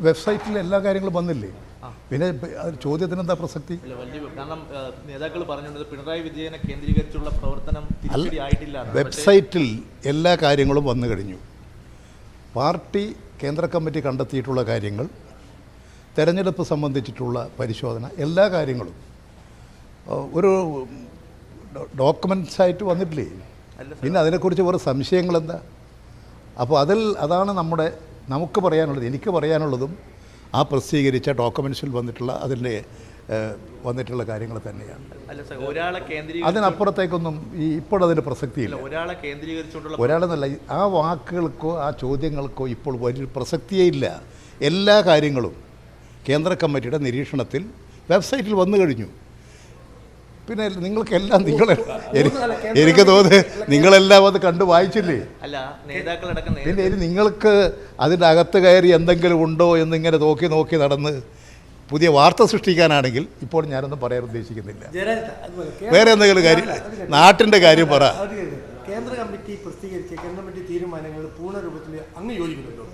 വെബ്സൈറ്റിൽ എല്ലാ കാര്യങ്ങളും വന്നില്ലേ? പിന്നെ ചോദ്യത്തിന് എന്താ പ്രസക്തി? കാരണം നേതാക്കൾ പറഞ്ഞത് പിണറായി വിജയനെ കേന്ദ്രീകരിച്ചുള്ള പ്രവർത്തനം ആയിട്ടില്ല. വെബ്സൈറ്റിൽ എല്ലാ കാര്യങ്ങളും വന്നു കഴിഞ്ഞു. പാർട്ടി കേന്ദ്ര കമ്മിറ്റി കണ്ടെത്തിയിട്ടുള്ള കാര്യങ്ങൾ, തെരഞ്ഞെടുപ്പ് സംബന്ധിച്ചിട്ടുള്ള പരിശോധന, എല്ലാ കാര്യങ്ങളും ഒരു ഡോക്യുമെൻറ്റ്സായിട്ട് വന്നിട്ടില്ലേ? പിന്നെ അതിനെക്കുറിച്ച് വേറെ സംശയങ്ങളെന്താ? അപ്പോൾ അതാണ് നമുക്ക് പറയാനുള്ളത്. എനിക്ക് പറയാനുള്ളതും ആ പ്രസിദ്ധീകരിച്ച ഡോക്യുമെൻറ്റ്സിൽ വന്നിട്ടുള്ള കാര്യങ്ങൾ തന്നെയാണ്. അതിനപ്പുറത്തേക്കൊന്നും ഇപ്പോഴതിന് പ്രസക്തിയില്ല. ഒരാളെന്നല്ല, ആ വാക്കുകൾക്കോ ആ ചോദ്യങ്ങൾക്കോ ഇപ്പോൾ വലിയൊരു പ്രസക്തിയേ ഇല്ല. എല്ലാ കാര്യങ്ങളും കേന്ദ്ര കമ്മിറ്റിയുടെ നിരീക്ഷണത്തിൽ വെബ്സൈറ്റിൽ വന്നു കഴിഞ്ഞു. പിന്നെ നിങ്ങൾക്കെല്ലാം എനിക്ക് തോന്നുന്നു നിങ്ങളെല്ലാം അത് കണ്ടു വായിച്ചില്ലേ? പിന്നെ നിങ്ങൾക്ക് അതിൻ്റെ അകത്ത് കയറി എന്തെങ്കിലും ഉണ്ടോ എന്നിങ്ങനെ നോക്കി നടന്ന് പുതിയ വാർത്ത സൃഷ്ടിക്കാനാണെങ്കിൽ ഇപ്പോൾ ഞാനൊന്നും പറയാൻ ഉദ്ദേശിക്കുന്നില്ല. വേറെ എന്തെങ്കിലും കാര്യം, നാട്ടിൻ്റെ കാര്യം പറ. കേന്ദ്ര കമ്മിറ്റി പ്രസിദ്ധീകരിച്ച കേന്ദ്ര കമ്മിറ്റി തീരുമാനങ്ങൾ പൂർണ്ണരൂപത്തിൽ അങ്ങ് യോജിക്കുന്നുണ്ടോ?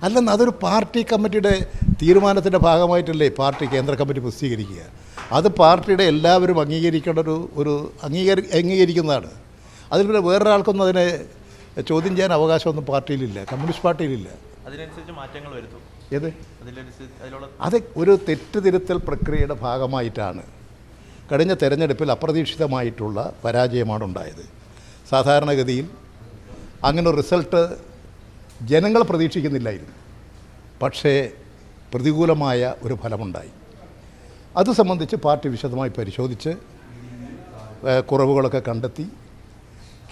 അല്ലെന്ന്, അതൊരു പാർട്ടി കമ്മിറ്റിയുടെ തീരുമാനത്തിൻ്റെ ഭാഗമായിട്ടല്ലേ പാർട്ടി കേന്ദ്ര കമ്മിറ്റി പ്രസിദ്ധീകരിക്കുക. അത് പാർട്ടിയുടെ എല്ലാവരും അംഗീകരിക്കേണ്ട അംഗീകരിക്കുന്നതാണ്. അതിൽ പിന്നെ വേറൊരാൾക്കൊന്നും അതിനെ ചോദ്യം ചെയ്യാൻ അവകാശമൊന്നും പാർട്ടിയിലില്ല, കമ്മ്യൂണിസ്റ്റ് പാർട്ടിയിലില്ല. അതിനനുസരിച്ച് മാറ്റങ്ങൾ വരുത്തും. ഏത്? അത് ഒരു തെറ്റുതിരുത്തൽ പ്രക്രിയയുടെ ഭാഗമായിട്ടാണ്. കഴിഞ്ഞ തെരഞ്ഞെടുപ്പിൽ അപ്രതീക്ഷിതമായിട്ടുള്ള പരാജയമാണ് ഉണ്ടായത്. സാധാരണഗതിയിൽ അങ്ങനെ ഒരു റിസൾട്ട് ജനങ്ങൾ പ്രതീക്ഷിക്കുന്നില്ലായിരുന്നു. പക്ഷേ പ്രതികൂലമായ ഒരു ഫലമുണ്ടായി. അത് സംബന്ധിച്ച് പാർട്ടി വിശദമായി പരിശോധിച്ച് കുറവുകളൊക്കെ കണ്ടെത്തി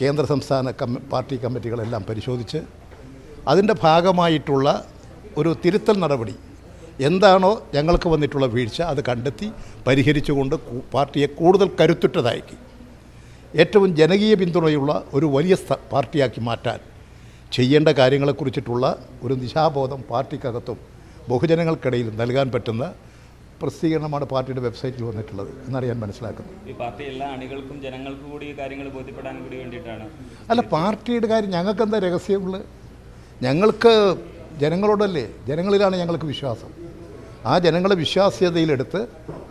കേന്ദ്ര സംസ്ഥാന പാർട്ടി കമ്മിറ്റികളെല്ലാം പരിശോധിച്ച് അതിൻ്റെ ഭാഗമായിട്ടുള്ള ഒരു തിരുത്തൽ നടപടി എന്താണോ ഞങ്ങൾക്ക് വന്നിട്ടുള്ള വീഴ്ച അത് കണ്ടെത്തി പരിഹരിച്ചുകൊണ്ട് പാർട്ടിയെ കൂടുതൽ കരുത്തുറ്റതാക്കി ഏറ്റവും ജനകീയ പിന്തുണയുള്ള ഒരു വലിയ പാർട്ടിയാക്കി മാറ്റാൻ ചെയ്യേണ്ട കാര്യങ്ങളെക്കുറിച്ചിട്ടുള്ള ഒരു ദിശാബോധം പാർട്ടിക്കകത്തും ബഹുജനങ്ങൾക്കിടയിൽ നൽകാൻ പറ്റുന്ന പ്രസിദ്ധീകരണമാണ് പാർട്ടിയുടെ വെബ്സൈറ്റിൽ വന്നിട്ടുള്ളത് എന്നാണ് ഞാൻ മനസ്സിലാക്കുന്നത്. ഈ പാർട്ടി എല്ലാ അണികൾക്കും ജനങ്ങൾക്കും കൂടി കാര്യങ്ങൾ ബോധ്യപ്പെടാൻ കൂടി വേണ്ടിയിട്ടാണ്. അല്ല, പാർട്ടിയുടെ കാര്യം ഞങ്ങൾക്ക് എന്താ രഹസ്യമുള്ളത്? ഞങ്ങൾക്ക് ജനങ്ങളോടല്ലേ, ജനങ്ങളിലാണ് ഞങ്ങൾക്ക് വിശ്വാസം. ആ ജനങ്ങളെ വിശ്വാസ്യതയിലെടുത്ത്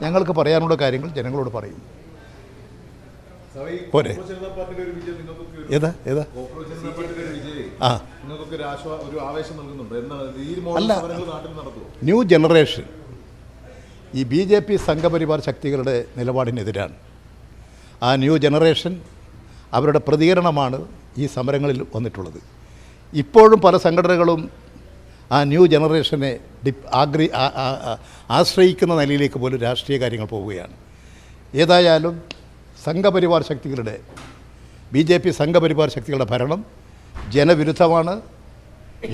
ഞങ്ങൾക്ക് പറയാനുള്ള കാര്യങ്ങൾ ജനങ്ങളോട് പറയും. പോരെ? ഏതാ അല്ല, ന്യൂ ജനറേഷൻ ഈ BJP സംഘപരിവാർ ശക്തികളുടെ നിലപാടിനെതിരാണ്. ആ ന്യൂ ജനറേഷൻ അവരുടെ പ്രതികരണമാണ് ഈ സമരങ്ങളിൽ വന്നിട്ടുള്ളത്. ഇപ്പോഴും പല സംഘടനകളും ആ ന്യൂ ജനറേഷനെ ആശ്രയിക്കുന്ന നിലയിലേക്ക് പോലും രാഷ്ട്രീയ കാര്യങ്ങൾ പോവുകയാണ്. ഏതായാലും സംഘപരിവാർ ശക്തികളുടെ BJP സംഘപരിവാർ ശക്തികളുടെ ഭരണം ജനവിരുദ്ധമാണ്,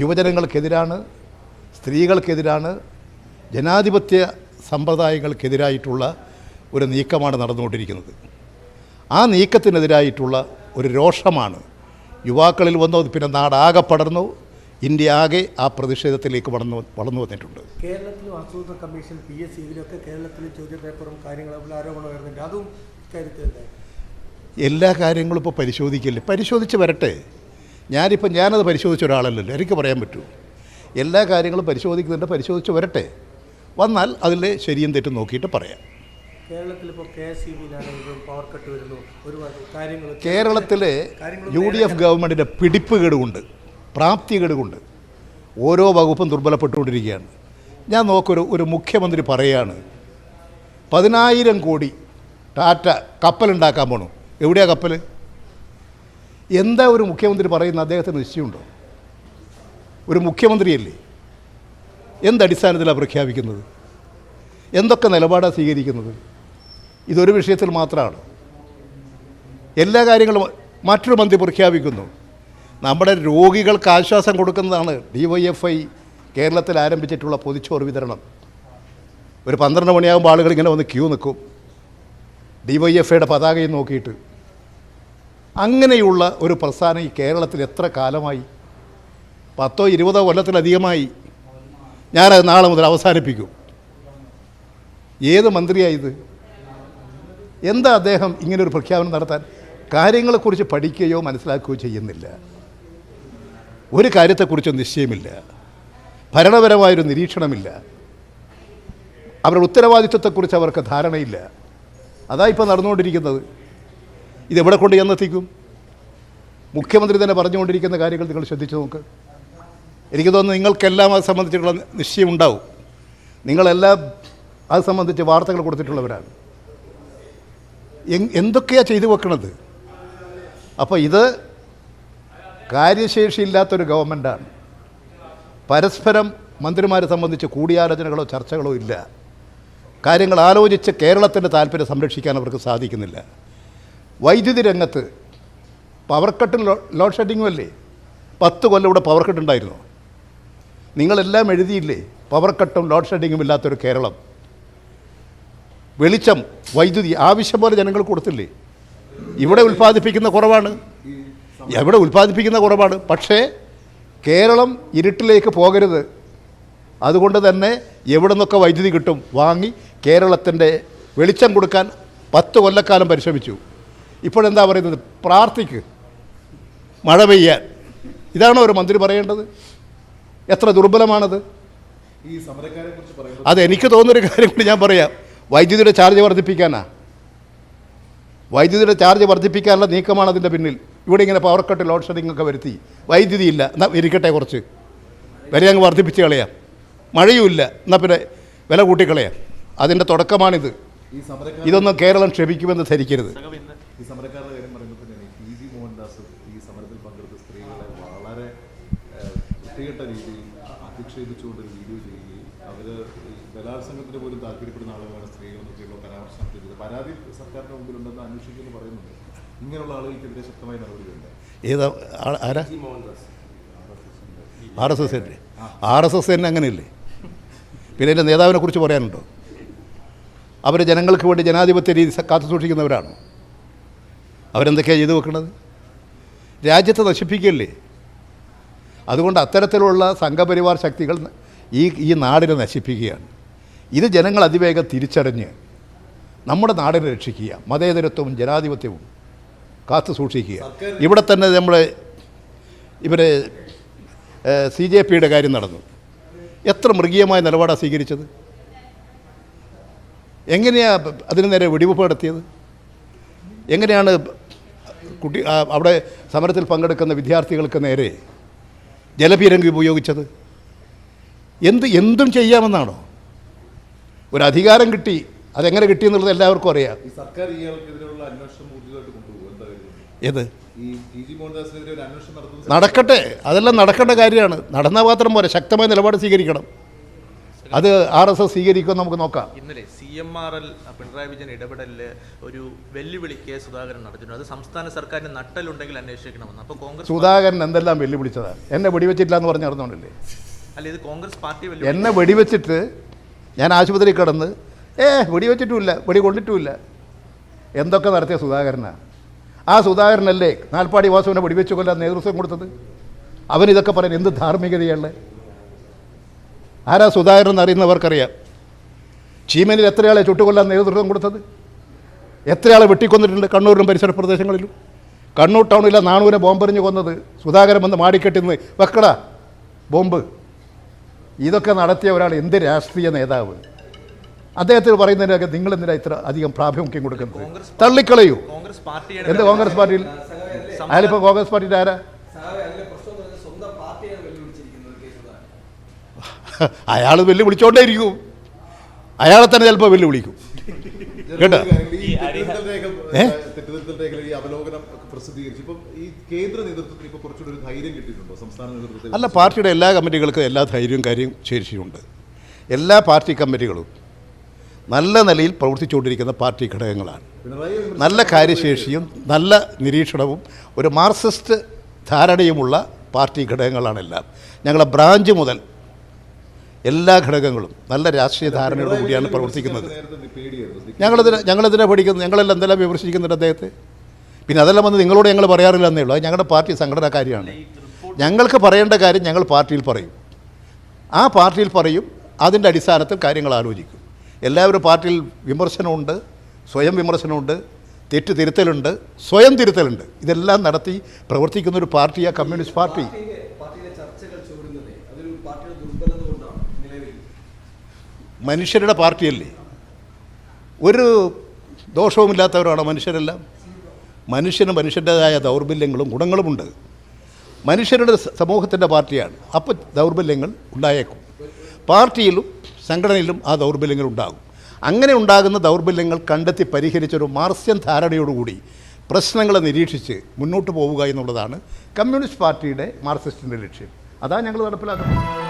യുവജനങ്ങൾക്കെതിരാണ്, സ്ത്രീകൾക്കെതിരാണ്, ജനാധിപത്യ സമ്പ്രദായങ്ങൾക്കെതിരായിട്ടുള്ള ഒരു നീക്കമാണ് നടന്നുകൊണ്ടിരിക്കുന്നത്. ആ നീക്കത്തിനെതിരായിട്ടുള്ള ഒരു രോഷമാണ് യുവാക്കളിൽ വന്നത്. പിന്നെ നാടാകെ പടർന്നു, ഇന്ത്യ ആകെ ആ പ്രതിഷേധത്തിലേക്ക് വളർന്നു വന്നിട്ടുണ്ട്. കേരളത്തിലും ആസൂത്രണ കമ്മീഷൻ PSC ഇതിലൊക്കെ കേരളത്തിൽ ചോദ്യപേപ്പറും കാര്യങ്ങളും ആരോപണം വരുന്നുണ്ട്. അതും എല്ലാ കാര്യങ്ങളും ഇപ്പോൾ പരിശോധിച്ച് വരട്ടെ. ഞാനത് പരിശോധിച്ച ഒരാളല്ലല്ലോ, എനിക്ക് പറയാൻ പറ്റൂ. എല്ലാ കാര്യങ്ങളും പരിശോധിച്ച് വരട്ടെ. വന്നാൽ അതിൽ ശരിയും തെറ്റും നോക്കിയിട്ട് പറയാം. കേരളത്തിലെ UDF ഗവൺമെൻറ്റിൻ്റെ പിടിപ്പുകേടുകൊണ്ട്, പ്രാപ്തികേടുകൊണ്ട് ഓരോ വകുപ്പും ദുർബലപ്പെട്ടുകൊണ്ടിരിക്കുകയാണ്. ഞാൻ ഒരു മുഖ്യമന്ത്രി പറയുകയാണ് 10,000 കോടി ടാറ്റ കപ്പലുണ്ടാക്കാൻ പോണു. എവിടെയാണ് കപ്പൽ? എന്താ ഒരു മുഖ്യമന്ത്രി പറയുന്ന? അദ്ദേഹത്തിന് നിശ്ചയമുണ്ടോ? ഒരു മുഖ്യമന്ത്രിയല്ലേ, എന്തടിസ്ഥാനത്തിലാണ് പ്രഖ്യാപിക്കുന്നത്? എന്തൊക്കെ നിലപാടാണ് സ്വീകരിക്കുന്നത്? ഇതൊരു വിഷയത്തിൽ മാത്രമാണ്. എല്ലാ കാര്യങ്ങളും മറ്റൊരു മന്ത്രി പ്രഖ്യാപിക്കുന്നു. നമ്മുടെ രോഗികൾക്ക് ആശ്വാസം കൊടുക്കുന്നതാണ് DYFI കേരളത്തിൽ ആരംഭിച്ചിട്ടുള്ള പൊതിച്ചോറ് വിതരണം. ഒരു 12 മണിയാകുമ്പോൾ ആളുകൾ ഇങ്ങനെ വന്ന് ക്യൂ നിൽക്കും DYFIയുടെ പതാകയും നോക്കിയിട്ട്. അങ്ങനെയുള്ള ഒരു പ്രസ്ഥാനം ഈ കേരളത്തിൽ എത്ര കാലമായി? 10-20 കൊല്ലത്തിലധികമായി. ഞാനത് നാളെ മുതൽ അവസാനിപ്പിക്കും. ഏത് മന്ത്രിയായത്? എന്താ അദ്ദേഹം ഇങ്ങനൊരു പ്രഖ്യാപനം നടത്താൻ? കാര്യങ്ങളെക്കുറിച്ച് പഠിക്കുകയോ മനസ്സിലാക്കുകയോ ചെയ്യുന്നില്ല. ഒരു കാര്യത്തെക്കുറിച്ച് നിശ്ചയമില്ല. ഭരണപരമായൊരു നിരീക്ഷണമില്ല, അവരുടെ ഉത്തരവാദിത്വത്തെക്കുറിച്ച് അവർക്ക് ധാരണയില്ല. അതാ ഇപ്പോൾ നടന്നുകൊണ്ടിരിക്കുന്നത്. ഇതെവിടെ കൊണ്ട് ചെന്നെത്തിക്കും? മുഖ്യമന്ത്രി തന്നെ പറഞ്ഞുകൊണ്ടിരിക്കുന്ന കാര്യങ്ങൾ നിങ്ങൾ ശ്രദ്ധിച്ചു നോക്ക്. എനിക്ക് തോന്നുന്നു നിങ്ങൾക്കെല്ലാം അത് സംബന്ധിച്ചിട്ടുള്ള നിശ്ചയമുണ്ടാവും. നിങ്ങളെല്ലാം അത് സംബന്ധിച്ച് വാർത്തകൾ കൊടുത്തിട്ടുള്ളവരാണ്. എന്തൊക്കെയാണ് ചെയ്തു വെക്കണത്? അപ്പോൾ ഇത് കാര്യശേഷിയില്ലാത്തൊരു ഗവൺമെൻറ്റാണ്. പരസ്പരം മന്ത്രിമാരെ സംബന്ധിച്ച് കൂടിയാലോചനകളോ ചർച്ചകളോ ഇല്ല. കാര്യങ്ങൾ ആലോചിച്ച് കേരളത്തിൻ്റെ താല്പര്യം സംരക്ഷിക്കാൻ അവർക്ക് സാധിക്കുന്നില്ല. വൈദ്യുതി രംഗത്ത് പവർ കട്ടും ലോഡ് ഷെഡിങ്ങും അല്ലേ? 10 കൊല്ലം ഇവിടെ പവർ കട്ട് ഉണ്ടായിരുന്നു. നിങ്ങളെല്ലാം എഴുതിയില്ലേ പവർ കട്ടും ലോഡ് ഷെഡിങ്ങും ഇല്ലാത്തൊരു കേരളം? വെളിച്ചം, വൈദ്യുതി ആവശ്യം പോലെ ജനങ്ങൾ കൊടുത്തില്ലേ? ഇവിടെ ഉൽപ്പാദിപ്പിക്കുന്ന കുറവാണ്. പക്ഷേ കേരളം ഇരുട്ടിലേക്ക് പോകരുത്. അതുകൊണ്ട് തന്നെ എവിടെ നിന്നൊക്കെ വൈദ്യുതി കിട്ടും വാങ്ങി കേരളത്തിൻ്റെ വെളിച്ചം കൊടുക്കാൻ 10 കൊല്ലക്കാലം പരിശ്രമിച്ചു. ഇപ്പോഴെന്താ പറയുന്നത്? പ്രാർത്ഥിക്ക് മഴ പെയ്യാൻ. ഇതാണോ ഒരു മന്ത്രി പറയേണ്ടത്? എത്ര ദുർബലമാണത്. അതെനിക്ക് തോന്നുന്നൊരു കാര്യം കൂടി ഞാൻ പറയാം. വൈദ്യുതിയുടെ ചാർജ് വർദ്ധിപ്പിക്കാനുള്ള നീക്കമാണ് അതിൻ്റെ പിന്നിൽ. ഇവിടെ ഇങ്ങനെ പവർ കട്ട് ലോഡ് ഷെഡിംഗ് ഒക്കെ വരുത്തി വൈദ്യുതി ഇല്ല, എന്നാൽ ഇരിക്കട്ടെ, കുറച്ച് വില അങ്ങ് വർദ്ധിപ്പിച്ച് കളയാം. മഴയുമില്ല, എന്നാൽ പിന്നെ വില കൂട്ടിക്കളയാം. അതിൻ്റെ തുടക്കമാണിത്. ഇതൊന്നും കേരളം ക്ഷമിക്കുമെന്ന് ധരിക്കരുത്. ഈ സമരക്കാരുടെ കാര്യം പറയുമ്പോൾ തന്നെ PG മോഹൻദാസ് ഈ സമരത്തിൽ പങ്കെടുത്ത സ്ത്രീകളെ വളരെ വൃത്തികെട്ട രീതിയിൽ അധിക്ഷേപിച്ചുകൊണ്ട് വീഡിയോ ചെയ്യുകയും അവർ ബലാത്സംഗത്തിന് പോലും താല്പര്യപ്പെടുന്ന ആളുകളാണ് സ്ത്രീകളെന്നൊക്കെയുള്ള പരാമർശം നടത്തിയത്. പരാതി സർക്കാരിൻ്റെ മുമ്പിലുണ്ടെന്ന് അന്വേഷിക്കുമെന്ന് പറയുന്നുണ്ട്. ഇങ്ങനെയുള്ള ആളുകൾക്കെതിരെ ശക്തമായ നടപടി വേണ്ട. ഏതാ ആരാ? RSS തന്നെ അങ്ങനെയല്ലേ? പിന്നെ എൻ്റെ നേതാവിനെ കുറിച്ച് പറയാനുണ്ടോ? അവർ ജനങ്ങൾക്ക് വേണ്ടി ജനാധിപത്യ രീതി കാത്തു സൂക്ഷിക്കുന്നവരാണ്. അവരെന്തൊക്കെയാണ് ചെയ്തു വെക്കുന്നത്? രാജ്യത്തെ നശിപ്പിക്കുകയല്ലേ? അതുകൊണ്ട് അത്തരത്തിലുള്ള സംഘപരിവാർ ശക്തികൾ ഈ നാടിനെ നശിപ്പിക്കുകയാണ്. ഇത് ജനങ്ങൾ അതിവേഗം തിരിച്ചറിഞ്ഞ് നമ്മുടെ നാടിനെ രക്ഷിക്കുക, മതേതരത്വവും ജനാധിപത്യവും കാത്തു സൂക്ഷിക്കുക. ഇവിടെ തന്നെ ഇവരെ CJPയുടെ കാര്യം നടന്നു. എത്ര മൃഗീയമായ നിലപാടാണ് സ്വീകരിച്ചത്? എങ്ങനെയാണ് അതിന് നേരെ വെടിവെപ്പ് നടത്തിയത്? എങ്ങനെയാണ് അവിടെ സമരത്തിൽ പങ്കെടുക്കുന്ന വിദ്യാർത്ഥികൾക്ക് നേരെ ജലപീരങ്കി ഉപയോഗിച്ചത്? എന്തും ചെയ്യാമെന്നാണോ? ഒരു അധികാരം കിട്ടി, അതെങ്ങനെ കിട്ടിയെന്നുള്ളത് എല്ലാവർക്കും അറിയാം. ഈ സർക്കാർ ഇയാൾക്കെതിരെയുള്ള അന്വേഷണം ഊർജിതമായിട്ട് കൊണ്ടുപോകും. എന്താ ഏത് ഈ PG മോഹൻദാസിനെതിരെ ഒരു അന്വേഷണം നടത്തുന്നത്? നടക്കട്ടെ, അതെല്ലാം നടക്കേണ്ട കാര്യമാണ്. നടന്ന മാത്രം പോലെ ശക്തമായ നിലപാട് സ്വീകരിക്കണം. അത് RSS സ്വീകരിക്കുമെന്ന് നമുക്ക് നോക്കാം. ഇന്നലെ CMRL പിണറായി വിജയൻ ഇടപെടലിൽ ഒരു വെല്ലുവിളി സുധാകരൻ നടത്തുന്നു. അത് സംസ്ഥാന സർക്കാരിന് നട്ടലുണ്ടെങ്കിൽ അന്വേഷിക്കണമെന്ന്. അപ്പോൾ കോൺഗ്രസ് സുധാകരൻ എന്തെല്ലാം വെല്ലുവിളിച്ചതാണ്? എന്നെ വെടിവെച്ചിട്ടില്ല എന്ന് പറഞ്ഞ് നടന്നുകൊണ്ടല്ലേ? അല്ല, ഇത് കോൺഗ്രസ് പാർട്ടി എന്നെ വെടിവെച്ചിട്ട് ഞാൻ ആശുപത്രി കിടന്ന് വെടിവെച്ചിട്ടുമില്ല, വെടി കൊണ്ടിട്ടുമില്ല. എന്തൊക്കെ നടത്തിയ സുധാകരനാണ്. ആ സുധാകരനല്ലേ നാൽപ്പാടി വാസുവിനെ വെടിവെച്ച് കൊല്ലാൻ നേതൃത്വം കൊടുത്തത്? അവനിതൊക്കെ പറയാൻ എന്ത് ധാർമ്മികതയാണ്? ആരാ സുധാകരൻ എന്നറിയുന്നവർക്കറിയാം. ചീമനിൽ എത്രയാളെ ചുട്ടുകൊല്ലാൻ നേതൃത്വം കൊടുത്തത്? എത്രയാളെ വെട്ടിക്കൊന്നിട്ടുണ്ട് കണ്ണൂരിലും പരിസര പ്രദേശങ്ങളിലും? കണ്ണൂർ ടൗണിലെ നാണൂരെ ബോംബെറിഞ്ഞ് കൊന്നത് സുധാകരൻ വന്ന് മാടിക്കെട്ടിന്ന് വെക്കടാ ബോംബ്. ഇതൊക്കെ നടത്തിയ ഒരാൾ എന്ത് രാഷ്ട്രീയ നേതാവ്? അദ്ദേഹത്തിന് പറയുന്നതിനൊക്കെ നിങ്ങളെന്തിനാ ഇത്ര അധികം പ്രാമുഖ്യം കൊടുക്കുന്നത്? തള്ളിക്കളയൂ. എന്ത് കോൺഗ്രസ് പാർട്ടിയിൽ? അയാളിപ്പോൾ കോൺഗ്രസ് പാർട്ടിയുടെ ആരാ? അയാൾ വെല്ലുവിളിച്ചോണ്ടേയിരിക്കും. അയാളെ തന്നെ ചിലപ്പോൾ വെല്ലുവിളിക്കും. കേട്ടോ? ഈ അവലോകനം പ്രസിദ്ധീകരിച്ചു. ഇപ്പം ഈ കേന്ദ്ര നേതൃത്വത്തിന് ഇപ്പോൾ കുറച്ചുകൂടി ഒരു ധൈര്യം കിട്ടിയിട്ടുണ്ടോ സംസ്ഥാന നേതൃത്വത്തിൽ? അല്ല, പാർട്ടിയുടെ എല്ലാ കമ്മിറ്റികൾക്കും എല്ലാ ധൈര്യവും ശേഷിയുണ്ട്. എല്ലാ പാർട്ടി കമ്മിറ്റികളും നല്ല നിലയിൽ പ്രവർത്തിച്ചുകൊണ്ടിരിക്കുന്ന പാർട്ടി ഘടകങ്ങളാണ്. നല്ല കാര്യശേഷിയും നല്ല നിരീക്ഷണവും ഒരു മാർക്സിസ്റ്റ് ധാരണയുമുള്ള പാർട്ടി ഘടകങ്ങളാണെല്ലാം. ഞങ്ങളെ ബ്രാഞ്ച് മുതൽ എല്ലാ ഘടകങ്ങളും നല്ല രാഷ്ട്രീയ ധാരണയോട് കൂടിയാണ് പ്രവർത്തിക്കുന്നത്. ഞങ്ങളെന്തിനാണ് പഠിക്കുന്നത്? ഞങ്ങളെല്ലാം എന്തെല്ലാം വിമർശിക്കുന്നുണ്ട് അദ്ദേഹത്തെ. പിന്നെ അതെല്ലാം വന്ന് നിങ്ങളോട് ഞങ്ങൾ പറയാറില്ല എന്നേ ഉള്ളൂ. അത് ഞങ്ങളുടെ പാർട്ടി സംഘടനാ കാര്യമാണ്. ഞങ്ങൾക്ക് പറയേണ്ട കാര്യം ഞങ്ങൾ പാർട്ടിയിൽ പറയും. ആ പാർട്ടിയിൽ പറയും. അതിൻ്റെ അടിസ്ഥാനത്തിൽ കാര്യങ്ങൾ ആലോചിക്കും. എല്ലാവരും പാർട്ടിയിൽ വിമർശനമുണ്ട്, സ്വയം വിമർശനമുണ്ട്, തെറ്റ് തിരുത്തലുണ്ട്, സ്വയം തിരുത്തലുണ്ട്. ഇതെല്ലാം നടത്തി പ്രവർത്തിക്കുന്ന ഒരു പാർട്ടിയാണ് കമ്മ്യൂണിസ്റ്റ് പാർട്ടി. പാർട്ടിയിലെ ചർച്ചകൾ ചോരുന്നത് അതൊരു പാർട്ടിയുടെ ദുർബലത മനുഷ്യരുടെ പാർട്ടിയല്ലേ. ഒരു ദോഷവുമില്ലാത്തവരാണ് മനുഷ്യരെല്ലാം. മനുഷ്യൻ്റേതായ ദൗർബല്യങ്ങളും ഗുണങ്ങളുമുണ്ട്. മനുഷ്യരുടെ സമൂഹത്തിൻ്റെ പാർട്ടിയാണ്. അപ്പോൾ ദൗർബല്യങ്ങൾ ഉണ്ടായേക്കും. പാർട്ടിയിലും സംഘടനയിലും ആ ദൗർബല്യങ്ങൾ ഉണ്ടാകും. അങ്ങനെ ഉണ്ടാകുന്ന ദൗർബല്യങ്ങൾ കണ്ടെത്തി പരിഹരിച്ചൊരു മാർസ്യൻ ധാരണയോടുകൂടി പ്രശ്നങ്ങളെ നിരീക്ഷിച്ച് മുന്നോട്ട് പോവുക എന്നുള്ളതാണ് കമ്മ്യൂണിസ്റ്റ് പാർട്ടിയുടെ മാർക്സിസ്റ്റിൻ്റെ ലക്ഷ്യം. അതാണ് ഞങ്ങൾ നടപ്പിലാക്കുന്നത്.